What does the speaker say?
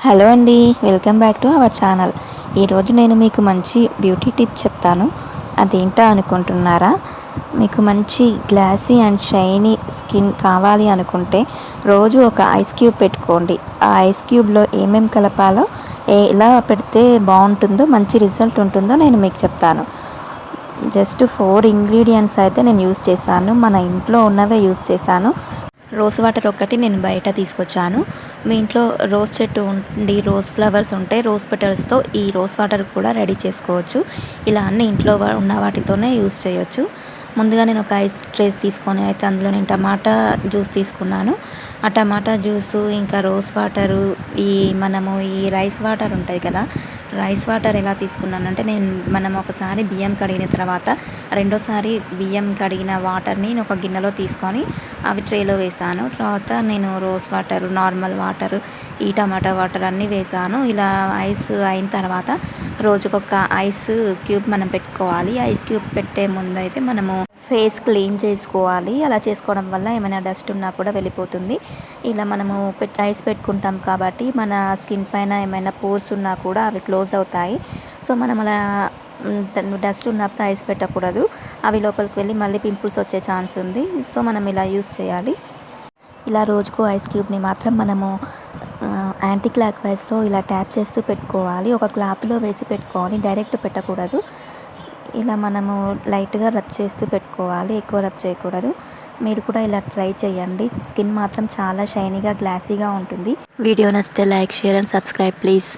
Hello అండి, welcome back to our channel. ఈరోజు నేను మీకు మంచి బ్యూటీ టిప్ చెప్తాను. అదేంటో అనుకుంటున్నారా? మీకు మంచి గ్లాసీ అండ్ షైనీ స్కిన్ కావాలి అనుకుంటే రోజు ఒక ఐస్ క్యూబ్ పెట్టుకోండి. ఆ ఐస్ క్యూబ్లో ఏమేమి కలపాలో, ఎలా పెడితే బాగుంటుందో, మంచి రిజల్ట్ ఉంటుందో నేను మీకు చెప్తాను. జస్ట్ 4 ఇంగ్రీడియంట్స్ అయితే నేను యూస్ చేశాను. మన ఇంట్లో ఉన్నవే యూస్ చేశాను. రోజ్ వాటర్ ఒక్కటి నేను బయట తీసుకొచ్చాను. మీ ఇంట్లో రోజ్ చెట్టు ఉండి రోజ్ ఫ్లవర్స్ ఉంటే రోజ్ పెటల్స్తో ఈ రోజ్ వాటర్ కూడా రెడీ చేసుకోవచ్చు. ఇలా అన్ని ఇంట్లో ఉన్న వాటితోనే యూస్ చేయొచ్చు. ముందుగా నేను ఒక ఐస్ ట్రే తీసుకొని అయితే అందులో నేను టమాటా జ్యూస్ తీసుకున్నాను. ఆ టమాటా జ్యూసు ఇంకా రోజ్ వాటరు, మనము ఈ రైస్ వాటర్ ఉంటాయి కదా, రైస్ వాటర్ ఎలా తీసుకున్నానంటే మనం ఒకసారి బియ్యం కడిగిన తర్వాత రెండోసారి బియ్యం కడిగిన వాటర్ని నేను ఒక గిన్నెలో తీసుకొని అవి ట్రేలో వేసాను. తర్వాత నేను రోజ్ వాటర్, నార్మల్ వాటర్, ఈ టమాటా వాటర్ అన్నీ వేసాను. ఇలా ఐస్ అయిన తర్వాత రోజుకొక ఐస్ క్యూబ్ మనం పెట్టుకోవాలి. ఐస్ క్యూబ్ పెట్టే ముందు అయితే మనము ఫేస్ క్లీన్ చేసుకోవాలి. అలా చేసుకోవడం వల్ల ఏమైనా డస్ట్ ఉన్నా కూడా వెళ్ళిపోతుంది. ఇలా మనము ఐస్ పెట్టుకుంటాం కాబట్టి మన స్కిన్ పైన ఏమైనా పోర్స్ ఉన్నా కూడా అవి క్లోజ్ అవుతాయి. సో మనం అలా డస్ట్ ఉన్నప్పుడు ఐస్ పెట్టకూడదు. అవి లోపలికి వెళ్ళి మళ్ళీ పింపుల్స్ వచ్చే ఛాన్స్ ఉంది. సో మనం ఇలా యూస్ చేయాలి. ఇలా రోజుకు ఐస్ క్యూబ్ని మాత్రం మనము యాంటీ క్లాక్ వైజ్లో ఇలా ట్యాప్ చేస్తూ పెట్టుకోవాలి. ఒక క్లాత్లో వేసి పెట్టుకోవాలి, డైరెక్ట్ పెట్టకూడదు. ఇలా మనము లైట్గా రబ్ చేస్తూ పెట్టుకోవాలి, ఎక్కువ రబ్ చేయకూడదు. మీరు కూడా ఇలా ట్రై చేయండి. స్కిన్ మాత్రం చాలా షైనీగా, గ్లాసీగా ఉంటుంది. వీడియో నచ్చితే like, share and subscribe please.